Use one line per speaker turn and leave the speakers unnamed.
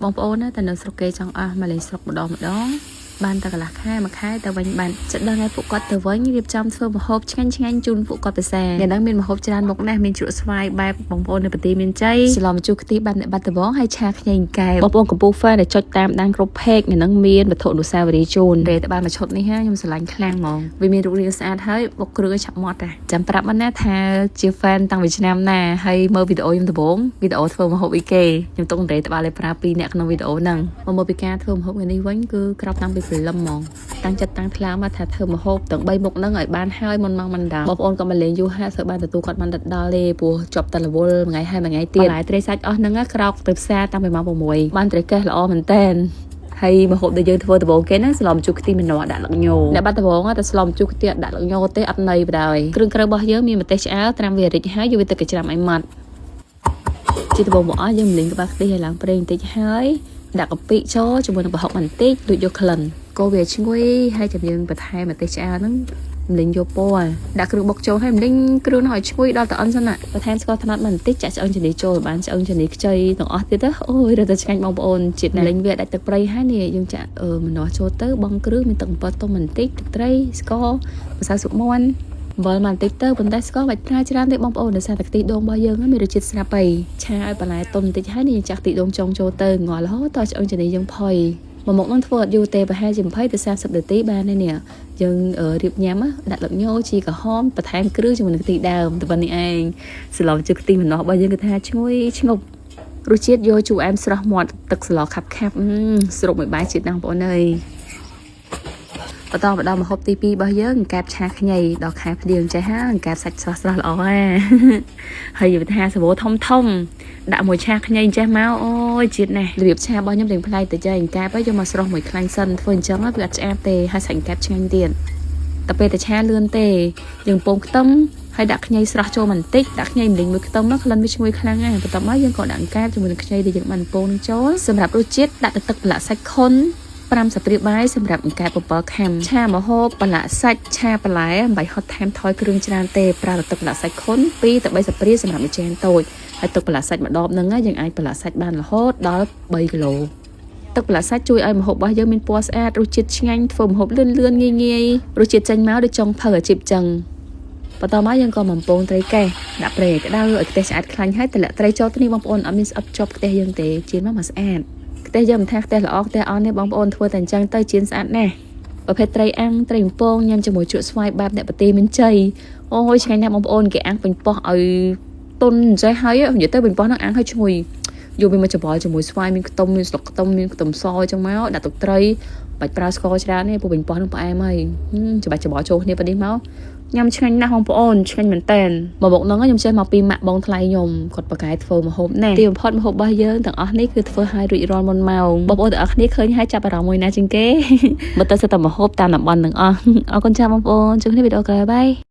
បងប្អូនណាតែនៅស្រុកគេចង់អស់មកលេងស្រុកម្ដងបានតែកន្លះខែមួយខែតែវិញបានចិត្តដល់ថ្ងៃពួកគាត់ទៅវិញរៀបចំធ្វើម្ហូបឆ្ងាញ់ជូនពួកគាត់ពិសាថ្ងៃហ្នឹងមានម្ហូបច្រើនមុខណាស់មានជ្រក់ស្វាយបែបបងប្អូននៅប្រទេសមានជ័យស្លម្ជូរខ្ទិះបាត់អ្នកបាត់ដំបងហើយឆាខ្ញីកែបងប្អូនកំពូហ្វេដែលចុចតាមដានគ្រប់ page ថ្ងៃហ្នឹងមានវត្ថុអនុស្សាវរីយ៍ជូនពេលតែបានមកឈុតនេះហាខ្ញុំស្រឡាញ់ខ្លាំងហ្មងវាមានរូបរាងស្អាតហើយបុកគ្រឿងឆាប់មាត់ដែរចាំប្រាប់មិនណាថាជា fan តាំងពីឆ្នាំណាហើយមើលវីដេអូខ្ញុំដំបូងវីដេអូធ្វើម្ហូបអីគេខ្ញុំទុកតែក្បាលលេប្រើ2អ្នកក្នុងវីដេអូហ្នឹងមកពីការធ្វើម្ហូបថ្ងៃនេះវិញគឺក្រោបតាំងពីព្រលឹមហ្មងតាំងចិត្តតាំងថ្លើមមកថាធ្វើម្ហូបទាំង3មុខហ្នឹងឲ្យបានហើយមុនម៉ោងមិនដល់បងប្អូនក៏មកលេងយូរហាក់ធ្វើបានទទួលគាត់បានដល់ទេព្រោះជាប់តរវល់មួយថ្ងៃហើយមួយថ្ងៃទៀតបន្លែត្រីសាច់អស់ហ្នឹងក្រោកទៅផ្សារតាំងពីម៉ោង6បានត្រីកេះល្អមែនតែនហើយម្ហូបដែលយើងធ្វើដំបូងគេហ្នឹងស្លម្ជូរខ្ទិះម្នាស់ដាក់លឹកញោអ្នកបាត់ដំបងតែស្លម្ជូរខ្ទិះដាក់លឹកញោទេអត់ន័យបណ្ដោយគ្រឿងក្រៅរបស់យើងមានម្ទេសឆ្អើរត្រាំវារីកហើយយកវាទៅកច្រាំឲ្យម៉ត់ជាដំបូងមកអស់យើងម្លីងក្បាលខ្ទិះឲ្យឡើងប្រេងបន្តិចហើយដាក់កាពិចូលជាមួយនឹងប្រហុកបន្តិចដូចយកក្លិនកូរវាឈ្ងុយហើយចាំយើងបន្ថែមម្ទេសឆ្អើរហ្នឹងម្លីងយកពណ៌ដាក់គ្រឿងបុកចូលហើយម្លីងគ្រឿងនោះឲ្យឈ្ងុយដល់តែអិនសិនណាបន្ថែមស្ករត្នោតបន្តិចចាក់ឆ្អឹងជំនីចូលបានឆ្អឹងជំនីខ្ចីទាំងអស់ទៀតអូយរត់តែឆ្ងាញ់បងប្អូនជាតិម្លីងវាដាច់ទឹកប្រៃហើយនេះយើងចាក់ម្នាស់ចូលទៅបងគ្រឿងមានទឹកអំបិលទុំបន្តិចទឹកត្រីស្ករម្សៅស៊ុបមាន់វល់បន្តិចទៅប៉ុន្តែស្ករបាច់ប្រើច្រើនទេបងប្អូនដោយសារតែខ្ទិះដូងរបស់យើងមានរសជាតិស្រាប់ហើយឆាឲ្យបន្លែទុំបន្តិចហើយនេះយើងចាក់ខ្ទិះដូងចុងចូលទៅងល់រហូតដល់ឆ្អឹងជំនីយើងផុយមកមុខនឹងធ្វើអត់យូរទេប្រហែលជា20ទៅ30នាទីបានហើយនេះយើងរៀបញ៉ាំដាក់លឹកញោជីក្រហមបន្ថែមគ្រឿងជាមួយនឹងខ្ទិះដើមតែប៉ុណ្្នេះឯងស្លម្ជូរខ្ទិះម្នាស់របស់យើងគឺថាឈ្ងុយឈ្ងប់រសជាតិយកជូរអែមស្រស់មាត់ទឹកស្លខាប់ស្រូបមួយបាយជាតិណាស់បងប្អូនអើយបន្តម្ហូបទី2របស់យើងអង្កាបឆាខ្ញីដល់ខែភ្លៀងចេះហាអង្កាបសាច់ស្រស់ល្អហើយយល់ថាសាវ៉ូធំដាក់មួយឆាខ្ញីចេះមកអូយជាតិណាស់របៀបឆារបស់ខ្ញុំទាំងផ្លែទៅចេះអង្កាបហើយយកមកស្រស់មួយខ្លាញ់សិនធ្វើអញ្ចឹងវាអត់ឆ្អាបទេហើយសាច់អង្កាបឆ្ងាញ់ទៀតតែពេលតែឆាលឿនទេយើងពងខ្ទឹមហើយដាក់ខ្ញីស្រស់ចូលបន្តិចដាក់ខ្ញីម្លិញមួយខ្ទឹមនោះក្លិនវាឈ្ងុយខ្លាំងណាស់បន្ទាប់មកយើងក៏ដាក់អង្កាបជាមួយនឹងខ្ញីដែលយើងបានពងនឹងចូលសម្រាប់រសជាតិដាក់ទឹកប្រឡាក់សាច់ខុន5ស្លាបព្រាបាយសម្រាប់អង្កែប7ខាំឆាម្ហូបប្រឡាក់សាច់ឆាបន្លែអំបីហត់ថែមថយគ្រឿងច្រើនទេប្រើទឹកប្រឡាក់សាច់ខុន2ទៅ3ស្លាបព្រាសម្រាប់មួយចានតូចហើយទឹកប្រឡាក់សាច់ម្ដបហ្នឹងយើងអាចប្រឡាក់សាច់បានរហូតដល់3គីឡូទឹកប្រឡាក់សាច់ជួយឲ្យម្ហូបរបស់យើងមានពណ៌ស្អាតរសជាតិឆ្ងាញ់ធ្វើម្ហូបលឿនងាយរសជាតិចេញមកដូចចុងភៅអាជីពចឹងបន្តមកយើងក៏បំពងត្រីកេះដាក់ប្រេងក្តៅឲ្យខ្ទះឆ្អែតខ្លាញ់ហើយតម្លាក់ត្រីចូលទៅនេះបងប្អូនអត់មានស្អិតជាប់ខ្ទះយើងទេជៀនមកស្អាតខ្ទះយើងមិនថាខ្ទះល្អខ្ទះអន់ទេបងប្អូនធ្វើតែអញ្ចឹងទៅជៀនស្អាតណាស់ប្រភេទត្រីអាំងត្រីបំពងញ៉ាំជាមួយជ្រក់ស្វាយបែបអ្នកប្រទេសមានជ័យអូយឆ្ងាញ់ណាស់បងប្អូនគេអាំងពេញប៉ោះឲ្យទុនអញ្ចឹងហើយនិយាយទៅពេញប៉ោះហ្នឹងអាំងឲ្យឈ្ងុយយកវាមកច្របល់ជាមួយស្វាយមានខ្ទឹមមានស្លឹកខ្ទឹមមានខ្ទឹមសអញ្ចឹងមកដាក់ទឹកត្រីបាច់ប្រើស្ករច្រើនទេព្រោះពេញប៉ោះហ្នឹងផ្អែមហើយច្របល់ចូលគ្នាប៉ុណ្នេះមកញ៉ាំឆ្ងាញ់ណាស់បងប្អូនឆ្ងាញ់មែនតើមកមុខហ្នឹងខ្ញុំចេះមកពីម៉ាក់បងថ្លៃខ្ញុំគាត់ប្រកែធ្វើម្ហូបណាស់ទីបំផុតម្ហូបរបស់យើងទាំងអស់នេះគឺធ្វើឲ្យរួចរាល់មុនម៉ោងបងប្អូនទាំងអស់គ្នាឃើញហើយចាប់អារម្មណ៍មួយណាជាងគេមកទៅសិតតែម្ហូបតាមតំបន់ទាំងអស់អរគុណចាស់បងប្អូនជួបគ្នាវីដេអូក្រោយបាយ